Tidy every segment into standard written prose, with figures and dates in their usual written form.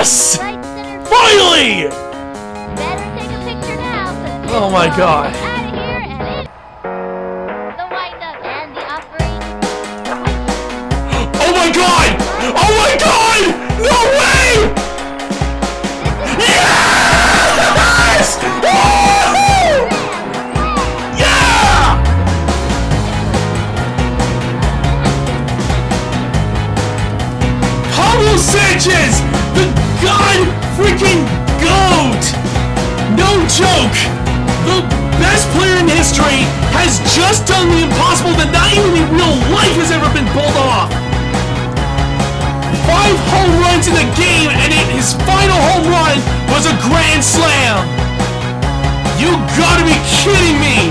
Yes! Finally! Better take a picture now. Oh my god. Out of here and in. The windup and the offering. Oh my god! Oh my god! No way! Yes! Woo! Yeah! Pablo Sanchez! The god freaking GOAT! No joke! The best player in history has just done the impossible that not even in real life has ever been pulled off! 5 home runs in the game, and his final home run was a grand slam! You gotta be kidding me!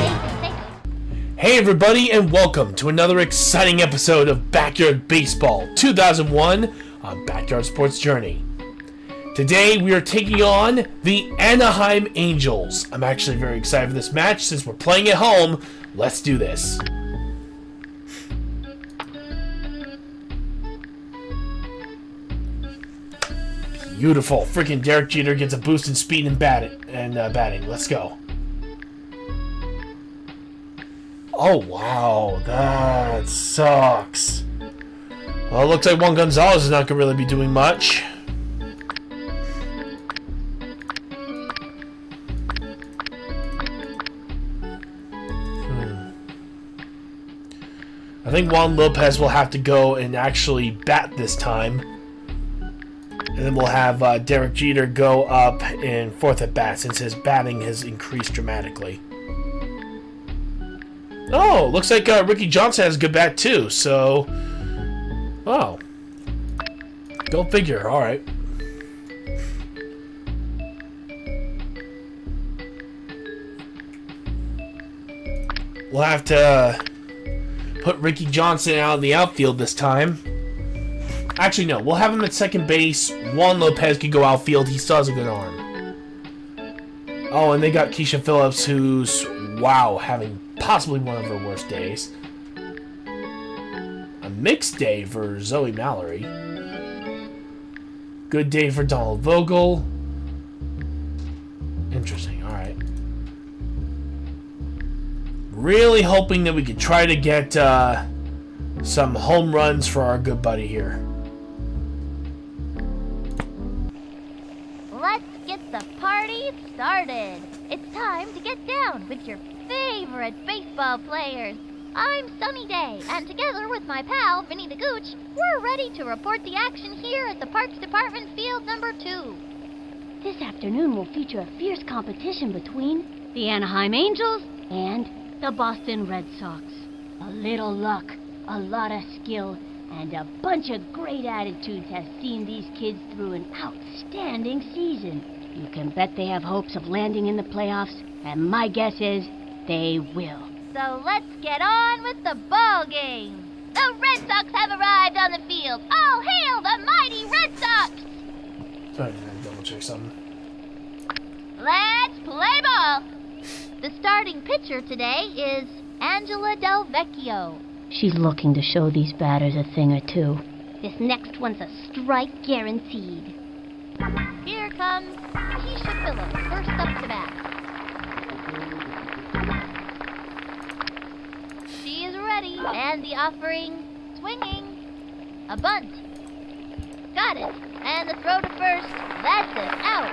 Hey everybody, and welcome to another exciting episode of Backyard Baseball 2001 on Backyard Sports Journey. Today we are taking on the Anaheim Angels. I'm actually very excited for this match since we're playing at home. Let's do this. Beautiful. Freaking Derek Jeter gets a boost in speed and batting. Let's go. Oh, wow. That sucks. Well, it looks like Juan Gonzalez is not going to really be doing much. I think Juan Lopez will have to go and actually bat this time. And then we'll have Derek Jeter go up in fourth at bat since his batting has increased dramatically. Oh, looks like Ricky Johnson has a good bat too, so... Oh. Go figure, alright. We'll have to put Ricky Johnson out in the outfield this time. Actually, no. We'll have him at second base. Juan Lopez can go outfield. He still has a good arm. Oh, and they got Keisha Phillips, who's, wow, having possibly one of her worst days. A mixed day for Zoe Mallory. Good day for Donald Vogel. Interesting, alright. Really hoping that we could try to get some home runs for our good buddy here. Let's get the party started. It's time to get down with your favorite baseball players. I'm Sunny Day, and together with my pal, Vinny the Gooch, we're ready to report the action here at the Parks Department Field number 2. This afternoon will feature a fierce competition between the Anaheim Angels and the Boston Red Sox. A little luck, a lot of skill, and a bunch of great attitudes have seen these kids through an outstanding season. You can bet they have hopes of landing in the playoffs, and my guess is they will. So let's get on with the ball game. The Red Sox have arrived on the field. All hail the mighty Red Sox! Sorry, I double check something. Let's play ball. The starting pitcher today is Angela Del Vecchio. She's looking to show these batters a thing or two. This next one's a strike guaranteed. Here comes Keisha Phillips, first up to bat. She is ready, and the offering, swinging, a bunt. Got it, and the throw to first, that's it, out.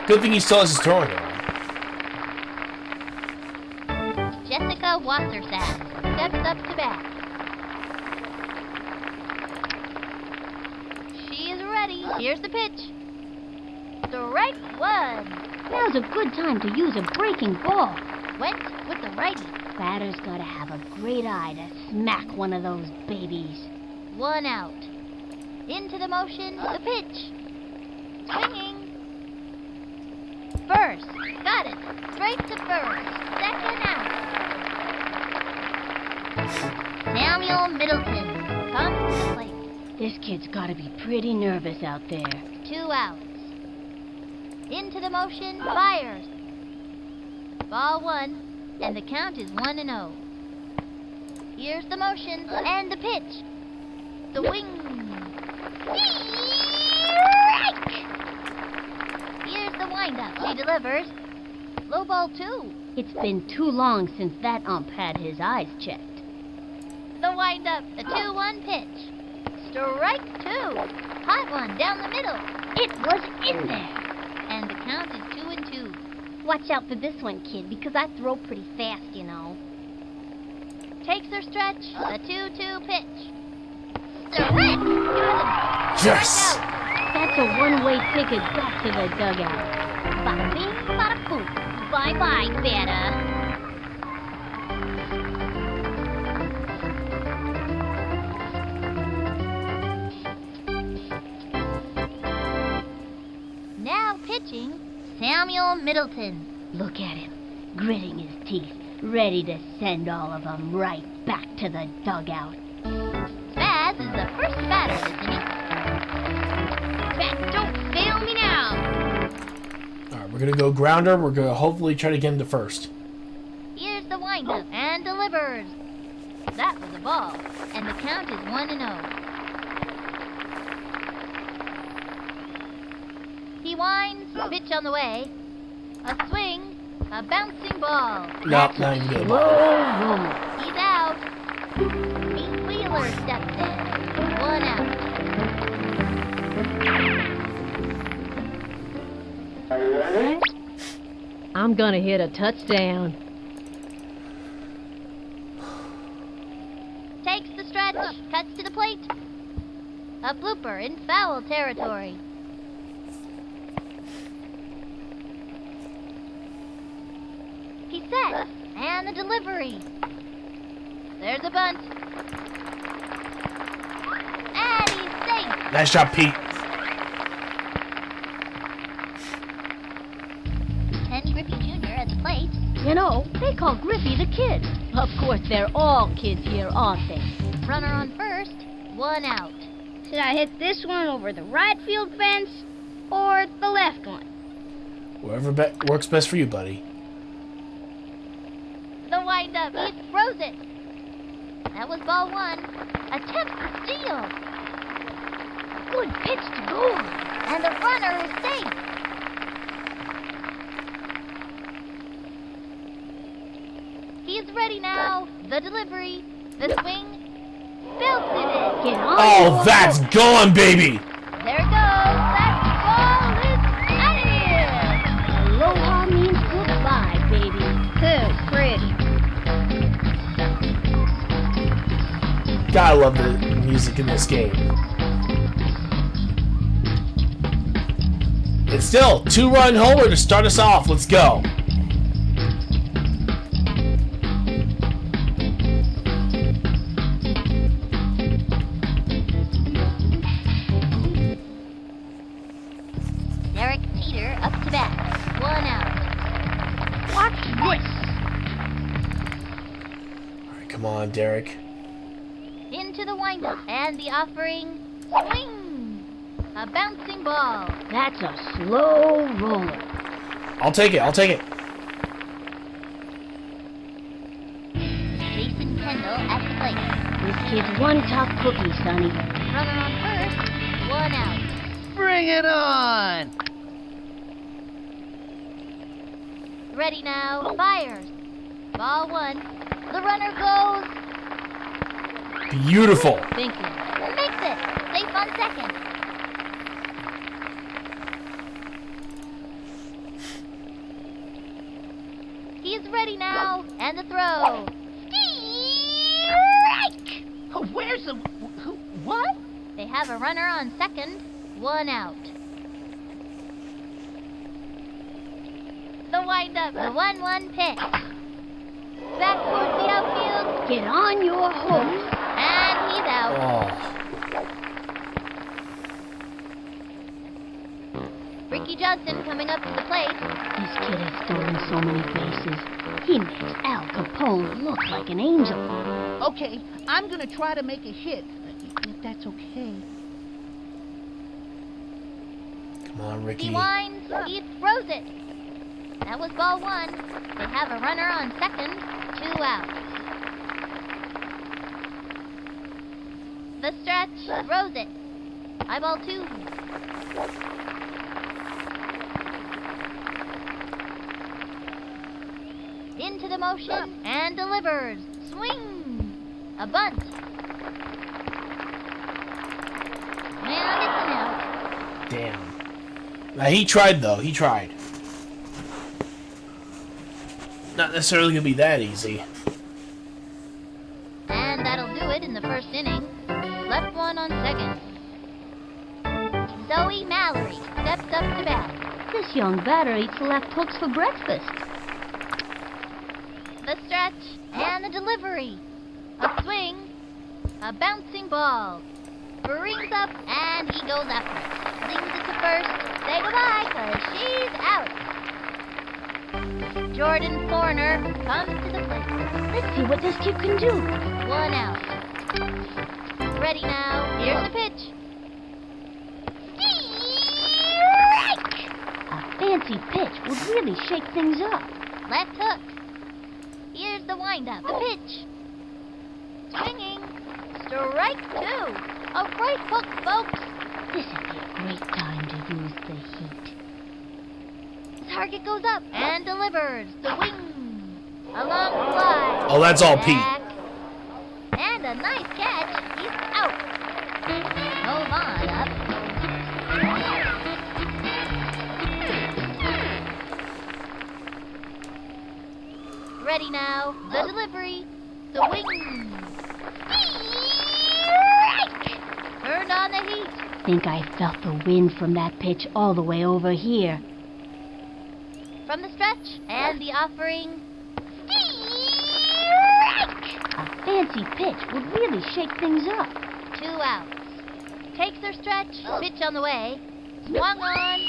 Good thing he still has his throwing arm. Jessica Wassersack steps up to bat. She is ready. Here's the pitch. Strike one. Now's a good time to use a breaking ball. Went with the righty. Batter's gotta have a great eye to smack one of those babies. One out. Into the motion, the pitch. Swinging. First. Got it. Straight to first. Second out. Samuel Middleton comes to the plate. This kid's gotta be pretty nervous out there. 2 outs. Into the motion, fires. Ball 1, and the count is 1-0. Here's the motion and the pitch. The wing. Strike! windup. She delivers. Low ball 2. It's been too long since that ump had his eyes checked. The windup. The 2-1 pitch. Strike 2. Hot one down the middle. It was in there. And the count is 2-2. Watch out for this one, kid, because I throw pretty fast, you know. Takes her stretch. The 2-2 pitch. Stretch. Got him. Yes! That's a one-way ticket back to the dugout. Bada bing, bada boom. Bye-bye, Beta. Now pitching, Samuel Middleton. Look at him, gritting his teeth, ready to send all of them right back to the dugout. Spaz is the first batter this inning. Bat, don't fail me now. Alright, we're going to go grounder. We're going to hopefully try to get him to first. Here's the windup and delivers. That was a ball, and the count is 1-0. He winds, pitch on the way. A swing, a bouncing ball. No, not even good. He's out. Pete Wheeler steps in. 1 out. I'm gonna hit a touchdown. Takes the stretch, cuts to the plate. A blooper in foul territory. He sets, and the delivery. There's a bunt. And he's safe. Nice job, Pete. Ken Griffey Jr. at the plate. You know, they call Griffey the kid. Of course, they're all kids here, aren't they? Runner on first, 1 out. Should I hit this one over the right field fence or the left one? Whatever works best for you, buddy. The windup, he throws it. That was ball 1. Attempts to steal. Good pitch to go. And the runner is safe. He's ready now. The delivery, the swing, belted it. Get on. Oh, that's gone, baby! There it goes. That ball is out of here. Aloha means goodbye, baby. Too pretty. Gotta love the music in this game. It's still 2-run homer to start us off. Let's go. Derek Teeter up to bat. 1 out. Watch this. All right, come on, Derek. Into the windup and the offering. Swing! A bouncing ball. That's a slow roller. I'll take it. I'll take it. Jason Kendall at the plate. This kid's one tough cookie, Sonny. Runner on first. 1 out. Bring it on! Ready now. Fires. Ball 1. The runner goes. Beautiful. Thinking. Makes it. Safe on second. He's ready now. And the throw. Strike! Where's the... What? They have a runner on second. 1 out. The windup. The 1-1 pitch. Back towards the outfield. Get on your horse. And he's out. Oh. Ricky Johnson coming up to the plate. This kid has stolen so many bases. He makes Al Capone look like an angel. Okay, I'm gonna try to make a hit, if that's okay. Come on, Ricky. He winds. He throws it. That was ball 1. They have a runner on second. 2 outs. The stretch. Throws it. High ball 2. into the motion and delivers. Swing! A bunt. And it's an out. Damn. Now, he tried, though. He tried. Not necessarily going to be that easy. And that'll do it in the first inning. Left one on second. Zoe Mallory steps up to bat. This young batter eats left hooks for breakfast. The stretch and the delivery. A swing. A bouncing ball. Brings up and he goes after it. Flings it to first. Say goodbye, 'cause she's out. Jordan Forner comes to the plate. Let's see what this kid can do. One out. Ready now. Here's the pitch. Strike! A fancy pitch would really shake things up. Left hook. Here's the windup. The pitch. Swinging. Strike two. A right hook, folks. This would be a great time to use the heat. The target goes up and delivers. The wing. A long fly. Oh, that's all Pete. Back. And a nice catch. He's out. Move on up. Ready now. The delivery. The wing. Strike! Turned on the heat. Think I felt the wind from that pitch all the way over here. From the stretch and the offering. Strike! A fancy pitch would really shake things up. 2 outs. Takes her stretch. Pitch on the way. Swung on.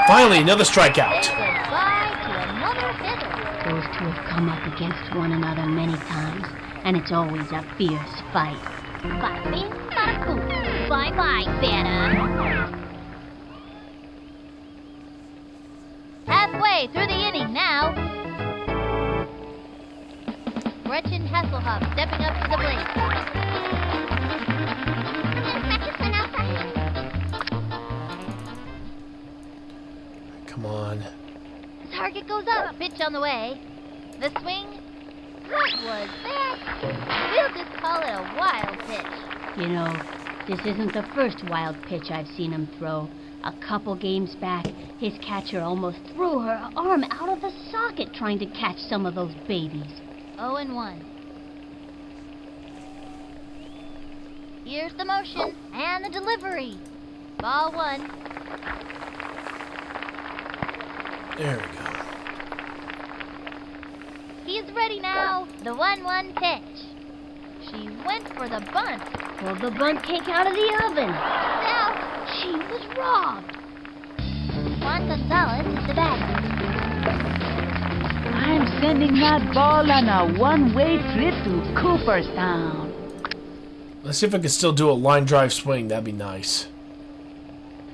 Finally, another Say strikeout. goodbye to another hitter. Those two have come up against one another many times, and it's always a fierce fight. Bye, bing, bye, boom. Bye-bye, batter. Halfway through the inning now. Gretchen Hasselhoff stepping up to the plate. Come on. Target goes up. Pitch on the way. The swing. What was that? We'll just call it a wild pitch. You know, this isn't the first wild pitch I've seen him throw. A couple games back, his catcher almost threw her arm out of the socket trying to catch some of those babies. 0-1. Here's the motion and the delivery. Ball one. There we go. He's ready now. The 1-1 pitch. She went for the bunt. Pulled the bunt cake out of the oven. Now She was robbed. Juan Gonzalez is the batter. I'm sending that ball on a one-way trip to Cooperstown. Let's see if I can still do a line drive swing. That'd be nice.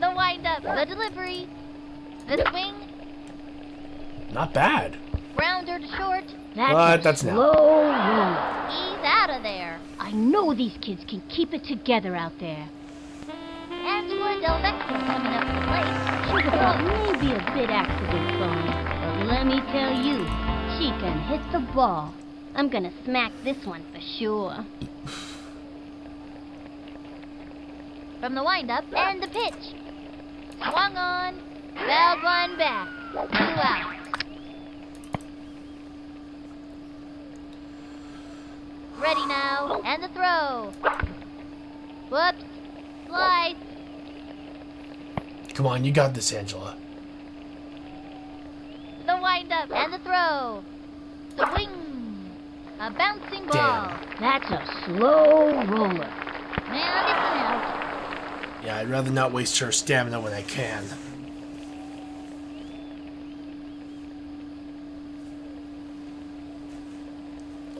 The windup. The delivery. The swing. Not bad. Grounder to short. That's an out. slow roller. He's out of there. I know these kids can keep it together out there. Angela Del Vecchio coming up to the plate. Sugar thought maybe a bit accident prone, but let me tell you, she can hit the ball. I'm gonna smack this one for sure. From the windup and the pitch. Swung on. Fouled one back. 2 outs. Ready now, and the throw. Whoops. Slice. Come on, you got this, Angela. The windup and the throw. The wing. A bouncing ball. That's a slow roller. And it's an out. Yeah, I'd rather not waste her stamina when I can.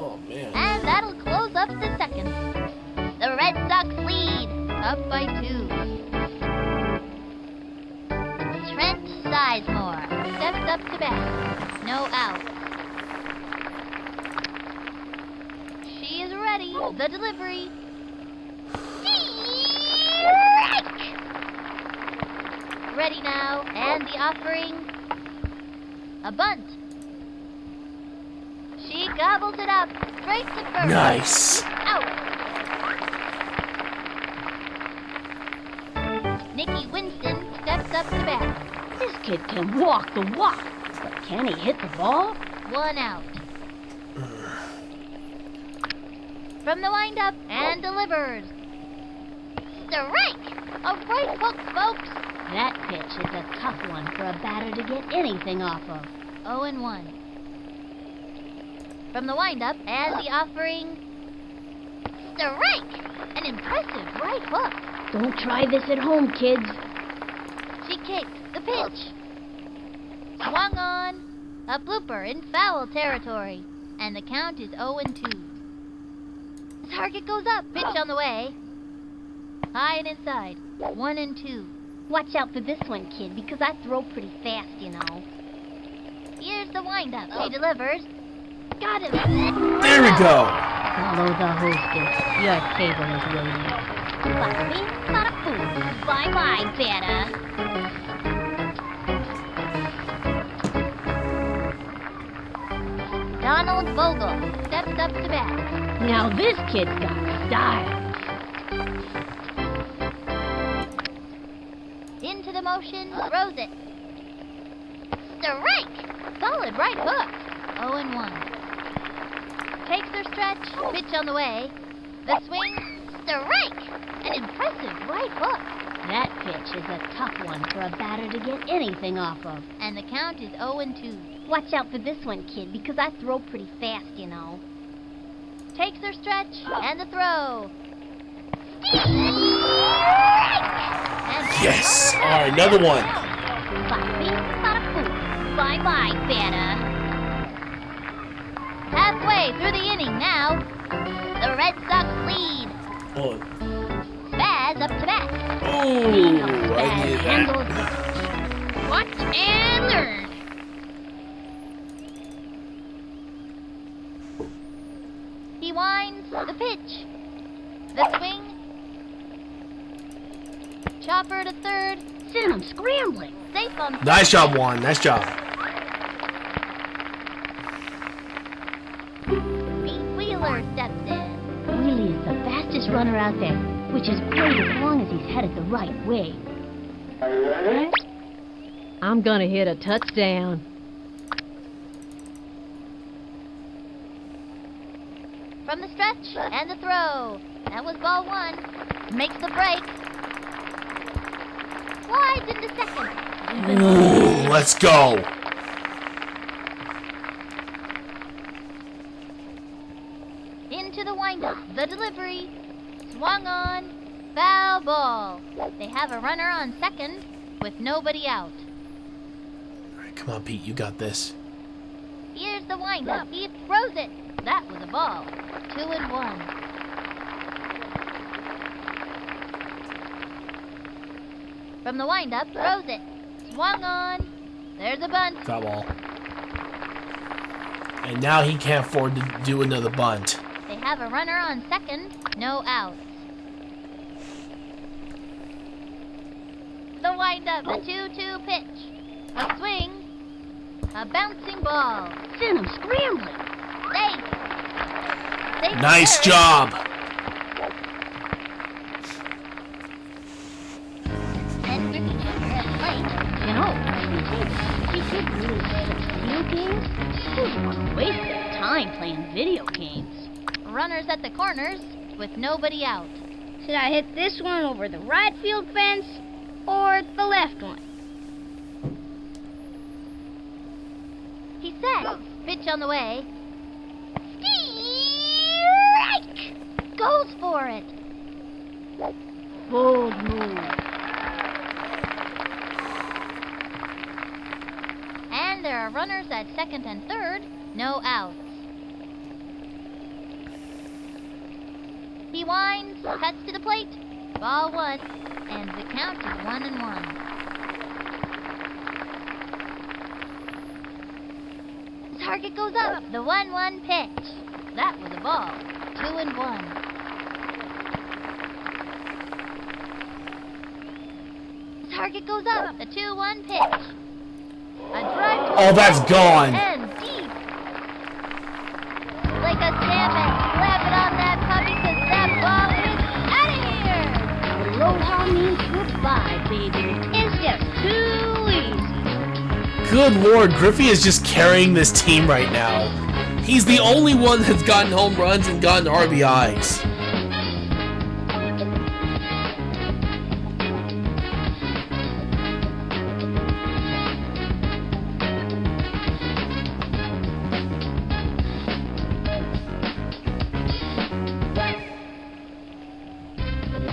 Oh, man. And that'll close up the second. The Red Sox lead, up by 2. Trent Sizemore steps up to bat. No outs. She is ready. The delivery. Strike! Ready now, and the offering. A bunt. She gobbles it up. Straight to first. Nice. Out. Nikki Winston steps up to bat. This kid can walk the walk, but can he hit the ball? 1 out. From the windup and delivers. Strike! A right hook, folks. That pitch is a tough one for a batter to get anything off of. 0-1. From the windup and the offering. Strike! An impressive right hook. Don't try this at home, kids. She kicks the pitch. Swung on. A blooper in foul territory. And the count is 0-2. The target goes up. Pitch on the way. High and inside. 1-2. Watch out for this one, kid, because I throw pretty fast, you know. Here's the windup. She delivers. Got him. There we go. Follow the hostess. Your table is waiting. Like me, not a fool. Bye-bye, Santa. Donald Vogel steps up to bat. Now this kid's got style. Into the motion, throws it. Strike! Solid right hook. 0-1. Takes her stretch, pitch on the way. The swing, strike! An impressive right hook. That pitch is a tough one for a batter to get anything off of. And the count is 0-2. Watch out for this one, kid, because I throw pretty fast, you know. Takes her stretch, and the throw. Yes. All right, another one. Like me, not a fool. Bye-bye, Santa. Halfway through the inning now. The Red Sox lead. Oh, Spaz up to bat. I Bad did that. handles the pitch. Watch and learn. He winds the pitch. The swing. Chopper to third. Send him scrambling. Safe on Nice job, Juan. Nice job. Pete Wheeler steps in. Wheelie is the fastest runner out there, which is great as long as he's headed the right way. I'm gonna hit a touchdown. From the stretch and the throw. That was ball 1. Makes the break. Slides into second. Ooh, let's go. Into the windup. The delivery. Swung on. Foul ball. They have a runner on second with nobody out. All right, come on, Pete. You got this. Here's the windup. He throws it. That was a ball. 2-1. From the windup, throws it. Swung on. There's a bunt. Foul ball. And now he can't afford to do another bunt. They have a runner on second. No outs. The windup. The 2-2 pitch. A swing. A bouncing ball. Send him scrambling. Safe. Safe Nice third. job. And Griffey Jr. at plate. You know, he could really play video games. Who would waste their time playing video games? Runners at the corners with nobody out. Should I hit this one over the right field fence or the left one? He sets. Pitch on the way. Strike! Goes for it. Bold move. And there are runners at second and third. No outs. He winds, cuts to the plate. Ball 1. And the count is 1-1. The target goes up. The 1-1 pitch. That was a ball. 2-1. The target goes up. The 2-1 pitch. A drive to Oh, that's gone. and deep. Good lord, Griffey is just carrying this team right now. He's the only one that's gotten home runs and gotten RBIs.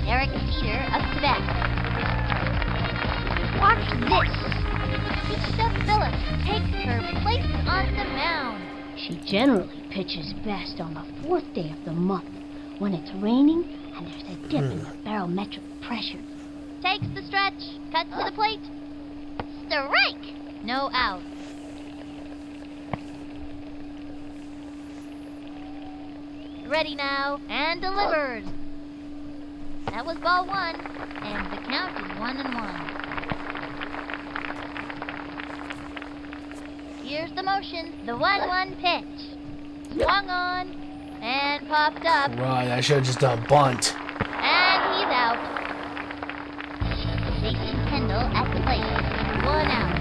Eric Peter up to bat. Watch this. Keisha Phillips takes her place on the mound. She generally pitches best on the 4th day of the month, when it's raining and there's a dip in the barometric pressure. Takes the stretch. Cuts to the plate. Strike! No out. Ready now and delivered. That was ball 1, and the count is 1-1. Here's the motion, the 1-1 pitch. Swung on and popped up, Right, I should have just done bunt. and he's out. Jason Kendall at the plate. 1 out.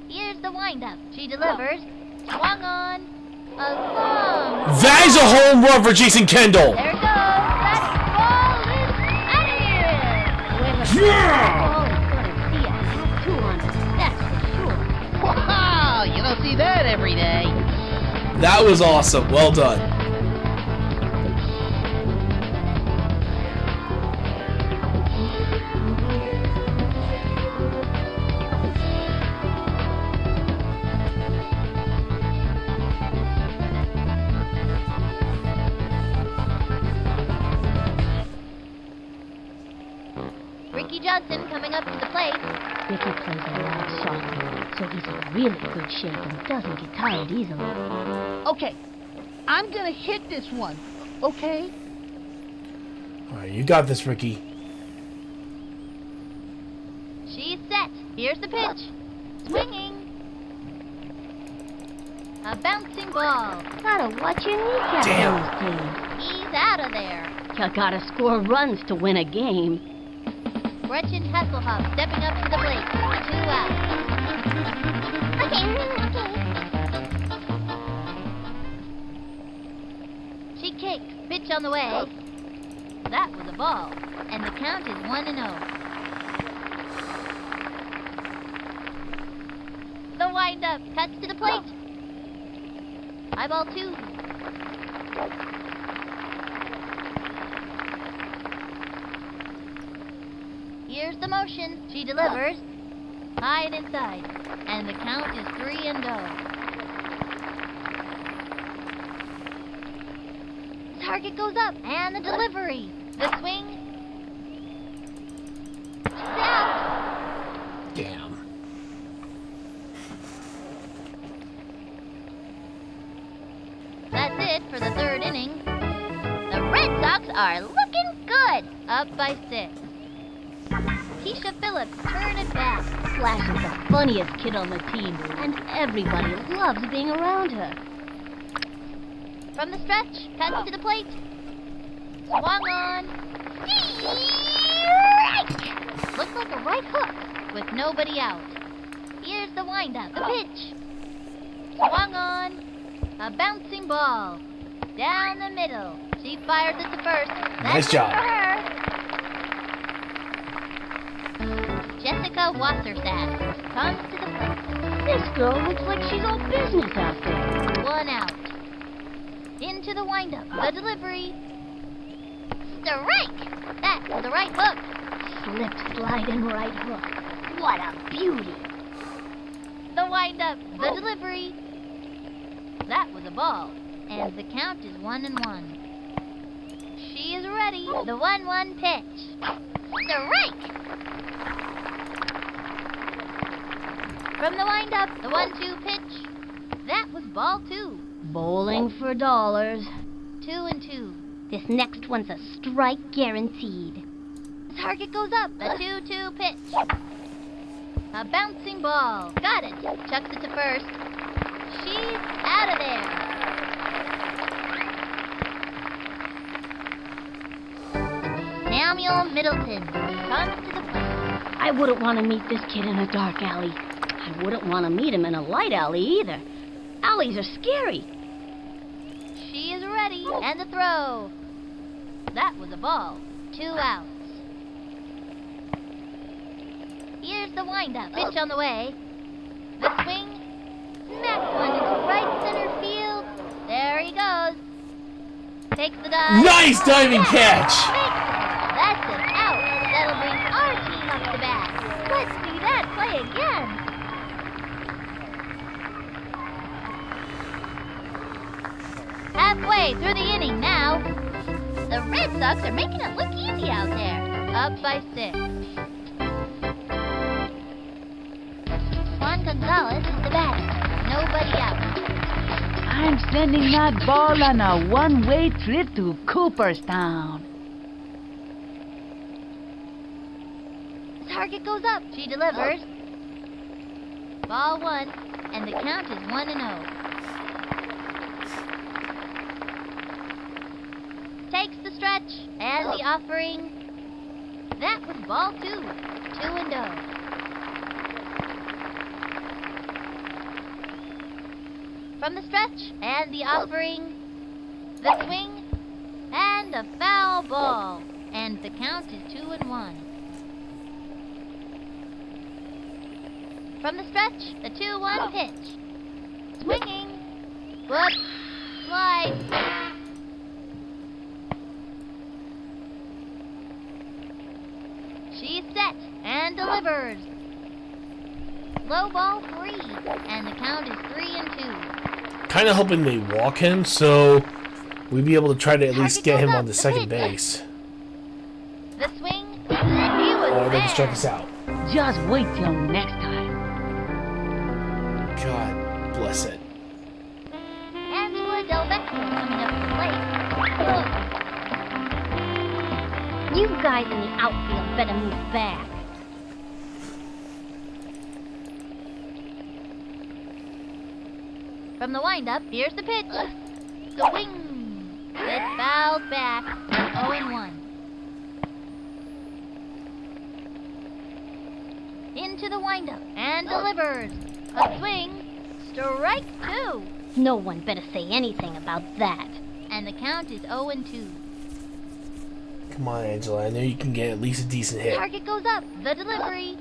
Here's the windup. She delivers. Swung on. A long. That is a home run for Jason Kendall. There it goes. That ball is out of here. Yeah! Ball is gonna see a count 2 on it, that's for sure. Wow, you don't see that every day. That was awesome. Well done. Ricky Johnson coming up to the plate. Ricky plays a lot of softball, so he's in really good shape and doesn't get tired easily. Okay, I'm gonna hit this one. Okay? Alright, you got this, Ricky. She's set. Here's the pitch. Swinging. A bouncing ball. Gotta watch your kneecap Damn. these days. He's out of there. You gotta score runs to win a game. Gretchen Hasselhoff stepping up to the plate. 2 out. Okay. She kicks. Pitch on the way. That was a ball. And the count is 1-0. The windup. Cuts to the plate. High ball 2. Here's the motion. She delivers. High and inside. And the count is 3-0. Target goes up. And the delivery. The swing. She's out. Damn. That's it for the 3rd inning. The Red Sox are looking good. Up by 6. Keisha Phillips turn it back. Flash is the funniest kid on the team, and everybody loves being around her. From the stretch, cuts to the plate. Swung on. Strike! Looks like a right hook with nobody out. Here's the windup, the pitch. Swung on. A bouncing ball. Down the middle. She fires it to first. Nice That's job. it for her. Jessica Wasserstadt comes to the plate. This girl looks like she's all business out there. 1 out. Into the windup. The delivery. Strike! That's the right hook. Slip, slide, and right hook. What a beauty. The windup. The delivery. That was a ball. And the count is 1-1. She is ready. The 1-1 pitch. Strike! From the windup, the 1-2 pitch. That was ball 2. Bowling for dollars. 2-2. This next one's a strike guaranteed. The target goes up. The 2-2 pitch. A bouncing ball. Got it. Chucks it to first. She's out of there. Samuel Middleton comes to the plate. I wouldn't want to meet this kid in a dark alley. I wouldn't want to meet him in a light alley either. Alleys are scary. She is ready, and the throw. That was a ball. 2 outs. Here's the windup. Pitch on the way. The swing. Smack one into right center field. There he goes. Takes the dive. Nice diving catch! That's an out. That'll bring our team up to bat. Let's see that play again. Halfway through the inning now. The Red Sox are making it look easy out there. Up by 6. Juan Gonzalez is the batter. Nobody out. I'm sending that ball on a one-way trip to Cooperstown. Target goes up. She delivers. Ball 1, and the count is 1-0. Takes the stretch and the offering. That was ball 2. 2-0. From the stretch and the offering. The swing and a foul ball. And the count is 2-1. From the stretch, the 2-1 pitch. Swinging. Good. Slide. She's set and delivers. Low ball 3, and the count is 3-2. Kind of hoping they walk him, so we'd be able to try to at least get him on the second base. The swing. He was Oh, they there. can strike us out. Just wait till next time. God bless it. Angela Del Vecchio coming up to the plate. You guys in the outfield better move back. From the windup, here's the pitch. Swing. It's fouled back. 0-1. Into the windup and delivers. A swing. Strike 2. No one better say anything about that. And the count is 0-2. Come on, Angela. I know you can get at least a decent hit. Target goes up. The delivery.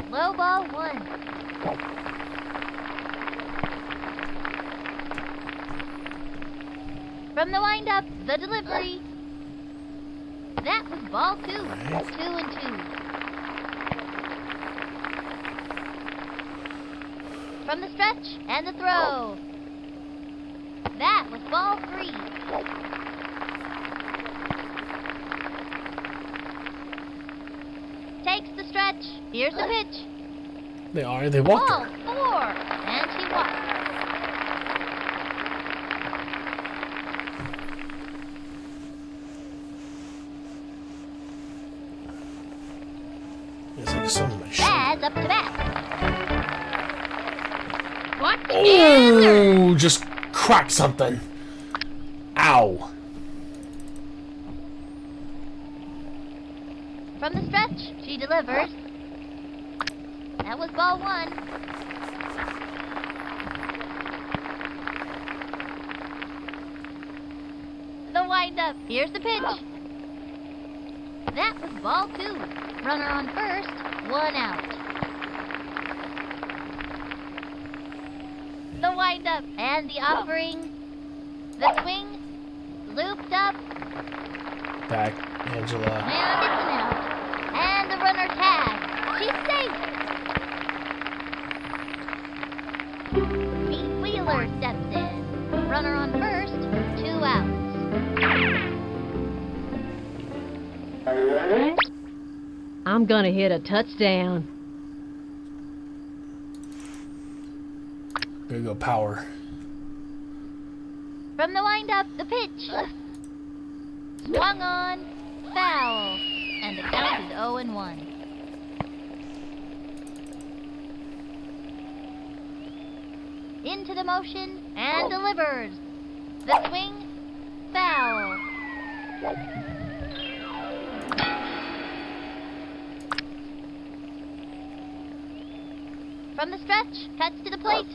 Low ball 1. From the windup, the delivery. That was ball 2. 2-2. From the stretch and the throw. That was ball 3. Takes the stretch. Here's the pitch. They walked Ball her. 4. And she walks. It's like some of my shit. Dad's up to bat. What? Oh, just cracked something. Ow. From the stretch, she delivers. That was ball 1. The windup. Here's the pitch. That was ball 2. Runner on first. 1 out. The windup and the offering. The swing. Looped up. Back, Angela. And it's an out. And the runner tagged. She's safe. Pete Wheeler steps in. Runner on first. 2 outs. I'm gonna hit a touchdown. Gotta go power. From the windup, the pitch. Swung on. Foul. And the count is 0-1. Into the motion and delivers. The swing. Foul. From the stretch, cuts to the plate.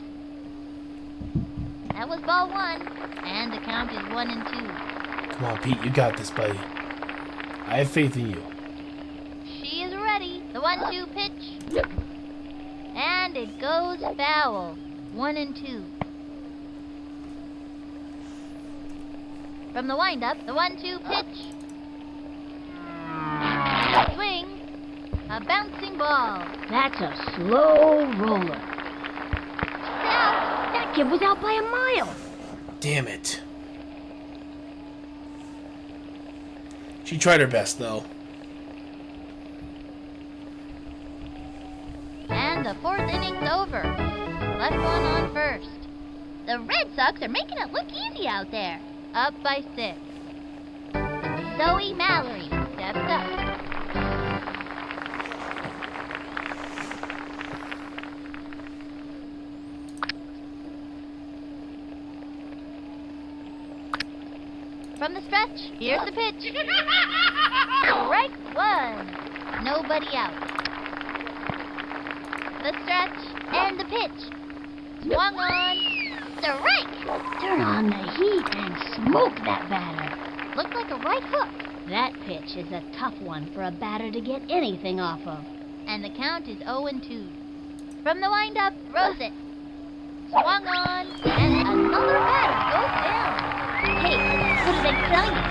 That was ball 1, and the count is 1-2. Come on, Pete, you got this, buddy. I have faith in you. She is ready. The 1-2 pitch. And it goes foul. 1-2. From the windup, the 1-2 pitch. Swing. A bouncing ball. That's a slow roller. Out. That kid was out by a mile. Damn it. She tried her best, though. And the 4th inning's over. Left one on first. The Red Sox are making it look easy out there. Up by 6. Zoe Mallory steps up. From the stretch, here's the pitch. Strike 1. Nobody out. The stretch and the pitch. Swung on. Strike. Turn on the heat and smoke that batter. Looked like a right hook. That pitch is a tough one for a batter to get anything off of. And the count is 0-2. From the windup, throws it. Swung on, and another batter goes down. Hey, what did I tell you?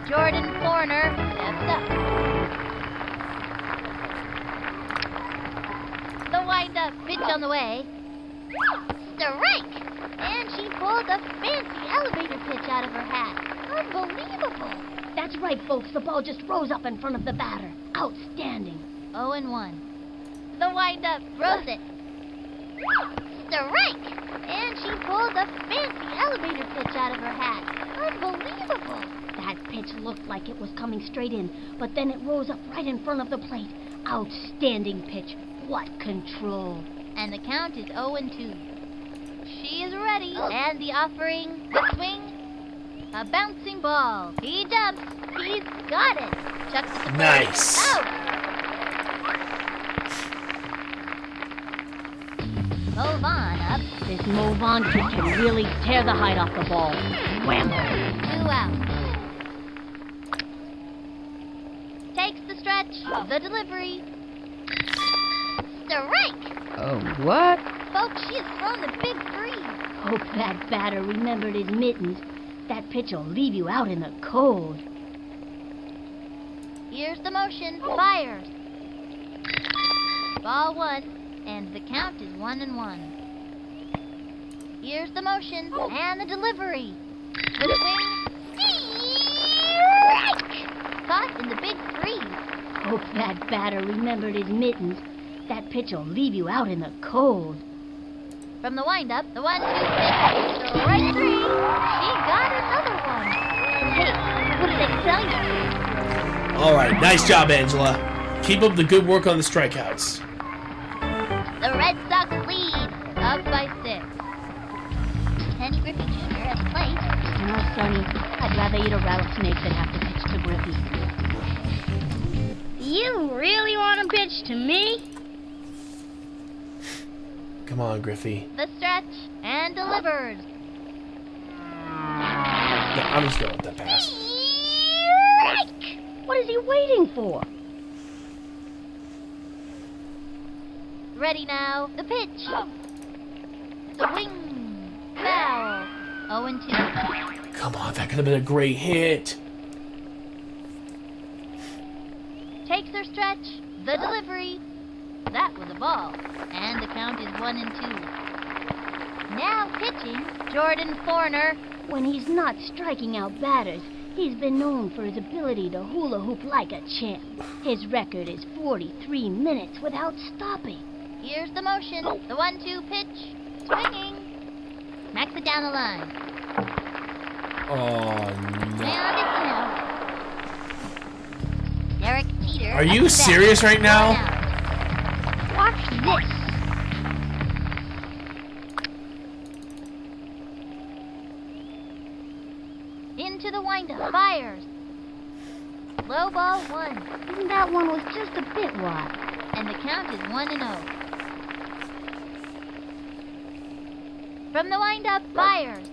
Jordan Forner steps up. The windup pitch on the way. Strike! And she pulled a fancy elevator pitch out of her hat. Unbelievable! That's right, folks. The ball just rose up in front of the batter. Outstanding. 0-1. The windup throws it. Strike! And she pulled a fancy elevator pitch out of her hat. Unbelievable! That pitch looked like it was coming straight in, but then it rose up right in front of the plate. Outstanding pitch. What control. And the count is 0-2. She is ready. And the offering, the swing, a bouncing ball. He jumps. He's got it. Chucks it to first. Nice. Out. Move on up. This move on kid can really tear the hide off the ball. Wham! 2 out. Takes the stretch. The delivery. Strike! Oh, what? Folks, she has thrown the big 3. Hope that batter remembered his mittens. That pitch will leave you out in the cold. Here's the motion. Fires. Ball 1, and the count is 1-1. Here's the motion and the delivery. The swing. Strike! Caught in the big 3. Hope that batter remembered his mittens. That pitch will leave you out in the cold. From the windup, the 1-2 pitch. Strike 3. She got another one. Hey, what did I tell you? All right, nice job, Angela. Keep up the good work on the strikeouts. The Red Sox lead, up by 6. Kenny Griffey Jr. at the plate. No, Sonny, I'd rather eat a rattlesnake than have to pitch to Griffey. You really want to pitch to me? Come on, Griffey. The stretch and delivers. No, I'm just going with that pass. Strike! What is he waiting for? Ready now. The pitch. The wing. Foul. 0-2. Come on, that could have been a great hit. Takes her stretch. The delivery. That was a ball. And the count is 1-2. Now pitching, Jordan Forner. When he's not striking out batters, he's been known for his ability to hula hoop like a champ. His record is 43 minutes without stopping. Here's the motion. The 1-2 pitch. Swinging. Smacks it down the line. Oh, no. And it's an out. Derek Jeter. Are you serious right now? Watch this. Into the windup. Fires. Low ball 1. Even that one was just a bit wide. And the count is 1-0. From the windup, fires.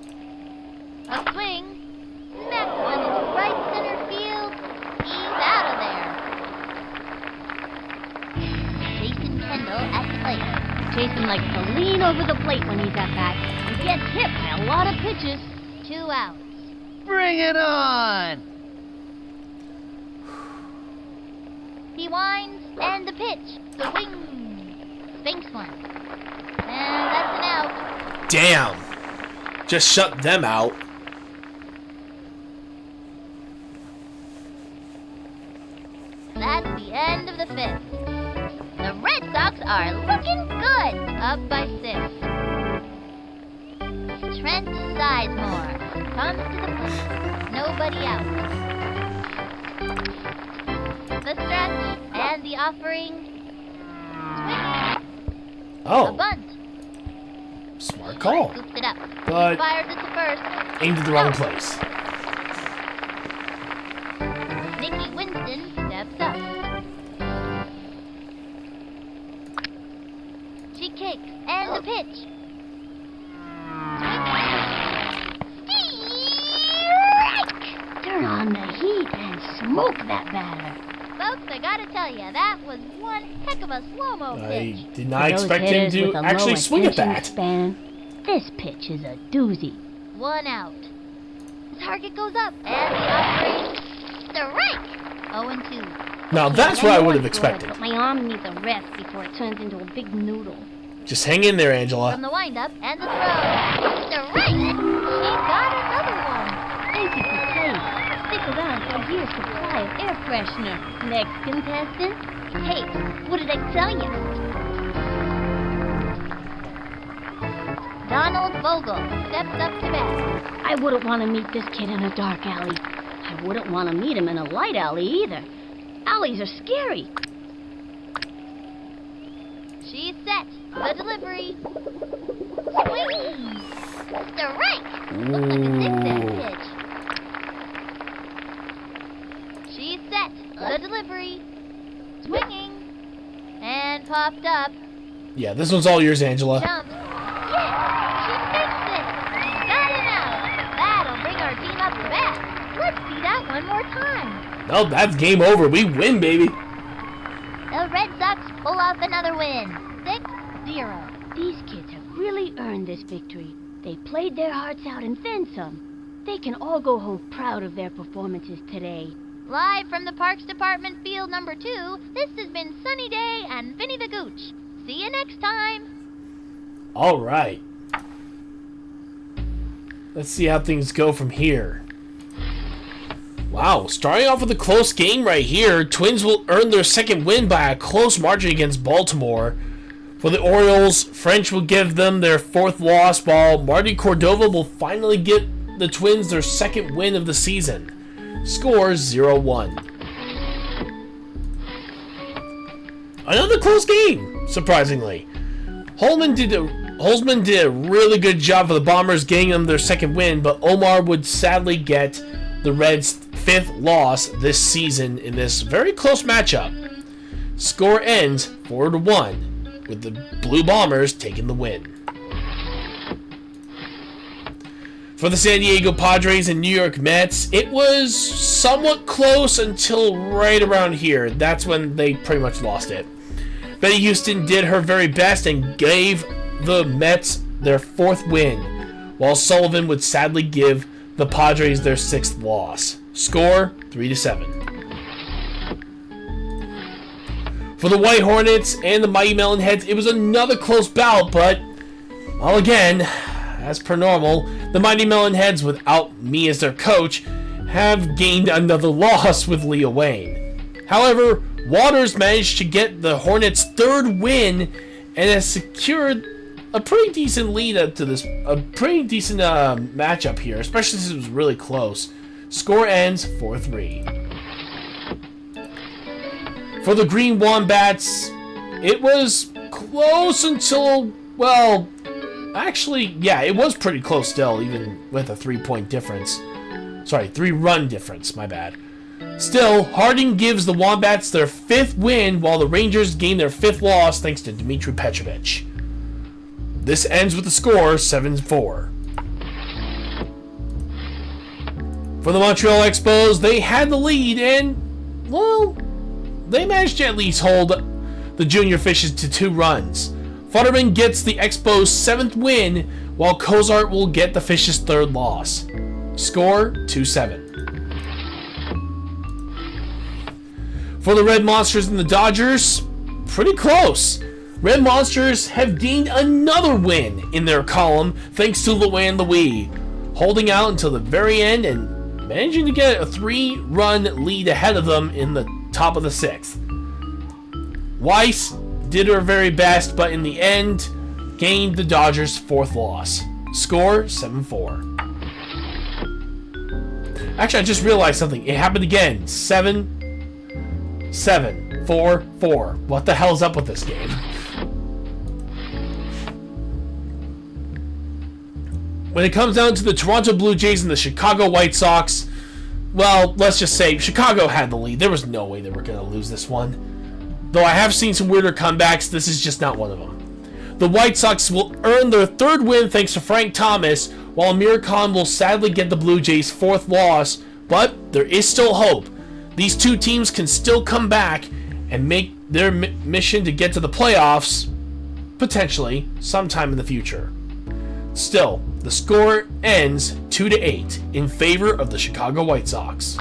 A swing. Smack one into right center field. He's out of there. Jason Kendall at the plate. Jason likes to lean over the plate when he's at bat and gets hit by a lot of pitches. 2 outs. Bring it on! He winds, and the pitch. Swing. Spanks one. And that's an out. Damn. Just shut them out. That's the end of the 5th. The Red Sox are looking good. Up by 6. Trent Sizemore comes to the plate. Nobody out. The stretch and the offering. Swing. A Oh, bunt. smart call. Scoops it up. But Fires it to first. aimed at the wrong place. Nikki Winston steps up. She kicks and the pitch. Strike! Turn on the heat and smoke that batter. Folks, I gotta tell you, that was one heck of a slow-mo I pitch. did For not those expect him hitters to with a actually low swing at attention that. Span, this pitch is a doozy. 1 out. The target goes up, and the offering. Strike! 0-2. Now that's what I would have expected. But my arm needs a rest before it turns into a big noodle. Just hang in there, Angela. From the windup and the throw. Strike! She got another one. Thank you for playing. Stick around for a year's supply of air freshener. Next contestant? Hey, what did I tell you? Donald Vogel steps up to bat. I wouldn't want to meet this kid in a dark alley. I wouldn't want to meet him in a light alley either. Alleys are scary. She's set. The delivery. Swing! Strike! Looks like a zigzag Ooh. pitch. She's set. The delivery. Swinging. And popped up. Yeah, this one's all yours, Angela. Jumps. Yes! She makes it! Got him out! That'll bring our team up to bat. Let's see that one more time. No, that's game over. We win, baby. The Red Sox pull off another win. 6-0. These kids have really earned this victory. They played their hearts out and then some. They can all go home proud of their performances today. Live from the Parks Department Field number 2, this has been Sunny Day and Vinny the Gooch. See you next time. All right. Let's see how things go from here. Wow, starting off with a close game right here. Twins will earn their second win by a close margin against Baltimore. For the Orioles, French will give them their 4th loss, while Marty Cordova will finally get the Twins their second win of the season. Score 0-1. Another close game, surprisingly. Holzman did a really good job for the Bombers getting them their second win, but Omar would sadly get the Reds' 5th loss this season in this very close matchup. Score ends 4-1, with the Blue Bombers taking the win. For the San Diego Padres and New York Mets, it was somewhat close until right around here. That's when they pretty much lost it. Betty Houston did her very best and gave the Mets their 4th win, while Sullivan would sadly give the Padres their 6th loss. Score 3-7. For the White Hornets and the Mighty Melonheads, it was another close bout, but, well, again, as per normal, the Mighty Melonheads, without me as their coach, have gained another loss with Leah Wayne. However, Waters managed to get the Hornets' 3rd win and has secured a pretty decent lead up to this, a pretty decent matchup here, especially since it was really close. Score ends 4-3. For the Green Wombats, it was close until, well, actually, yeah, it was pretty close still, even with a 3-point difference. Sorry, 3-run difference, my bad. Still, Harding gives the Wombats their 5th win, while the Rangers gain their 5th loss thanks to Dmitry Petrovich. This ends with the score 7-4. For the Montreal Expos, they had the lead and, well, they managed to at least hold the Junior Fishes to 2 runs. Futterman gets the Expos' 7th win, while Cozart will get the Fishes' 3rd loss. Score 2-7. For the Red Monsters and the Dodgers, pretty close. Red Monsters have gained another win in their column thanks to Luann Louie, holding out until the very end and managing to get a 3-run lead ahead of them in the top of the 6th. Weiss did her very best, but in the end, gained the Dodgers' 4th loss. Score 7-4. Actually, I just realized something. It happened again. 7-4-4. What the hell's up with this game? When it comes down to the Toronto Blue Jays and the Chicago White Sox, well, let's just say Chicago had the lead. There was no way they were going to lose this one. Though I have seen some weirder comebacks, this is just not one of them. The White Sox will earn their 3rd win thanks to Frank Thomas, while Amir Khan will sadly get the Blue Jays' 4th loss, but there is still hope. These 2 teams can still come back and make their mission to get to the playoffs, potentially, sometime in the future. Still, the score ends 2-8 in favor of the Chicago White Sox.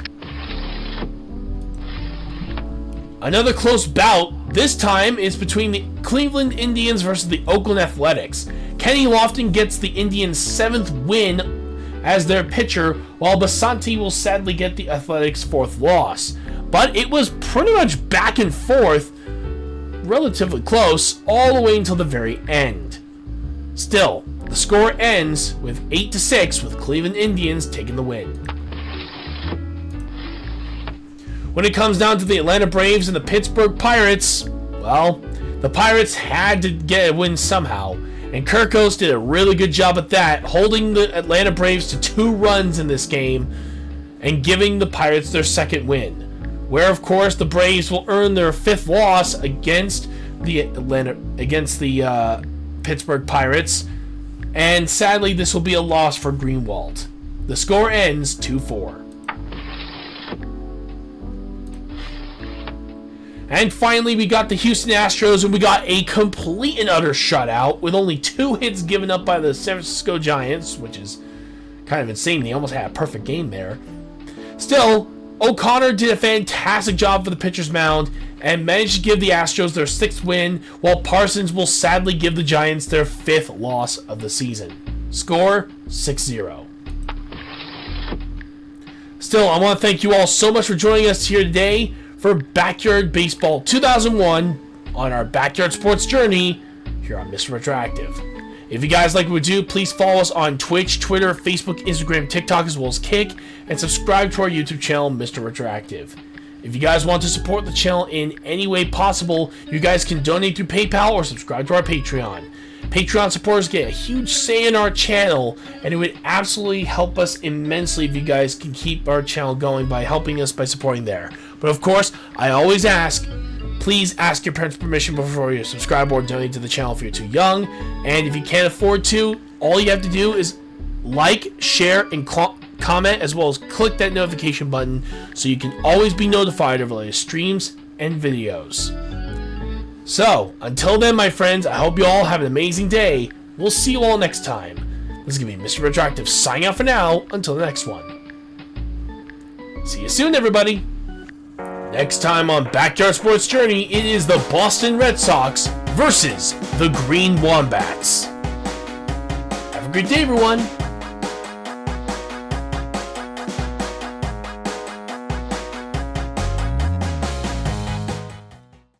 Another close bout, this time, is between the Cleveland Indians versus the Oakland Athletics. Kenny Lofton gets the Indians' 7th win as their pitcher, while Basanti will sadly get the Athletics' 4th loss. But it was pretty much back and forth, relatively close, all the way until the very end. Still, the score ends with 8-6 with Cleveland Indians taking the win. When it comes down to the Atlanta Braves and the Pittsburgh Pirates, well, the Pirates had to get a win somehow, and Kirkos did a really good job at that, holding the Atlanta Braves to 2 runs in this game and giving the Pirates their 2nd win, where of course the Braves will earn their 5th loss against the Pittsburgh Pirates, and sadly this will be a loss for Greenwald. The score ends 2-4. And finally, we got the Houston Astros, and we got a complete and utter shutout with only 2 hits given up by the San Francisco Giants, which is kind of insane. They almost had a perfect game there. Still, O'Connor did a fantastic job for the pitcher's mound and managed to give the Astros their 6th win, while Parsons will sadly give the Giants their 5th loss of the season. Score 6-0. Still, I want to thank you all so much for joining us here today for Backyard Baseball 2001 on our backyard sports journey here on Mr. Retroactive. If you guys like what we do, please follow us on Twitch, Twitter, Facebook, Instagram, TikTok, as well as Kick, and subscribe to our YouTube channel, Mr. Retroactive. If you guys want to support the channel in any way possible, you guys can donate through PayPal or subscribe to our Patreon. Patreon supporters get a huge say in our channel, and it would absolutely help us immensely if you guys can keep our channel going by helping us by supporting there. But of course, I always ask, please ask your parents' permission before you subscribe or donate to the channel if you're too young. And if you can't afford to, all you have to do is like, share, and comment, as well as click that notification button so you can always be notified of the latest streams and videos. So, until then, my friends, I hope you all have an amazing day. We'll see you all next time. This is going to be Mr. Retroactive signing out for now until the next one. See you soon, everybody. Next time on Backyard Sports Journey, it is the Boston Red Sox versus the Green Wombats. Have a great day, everyone.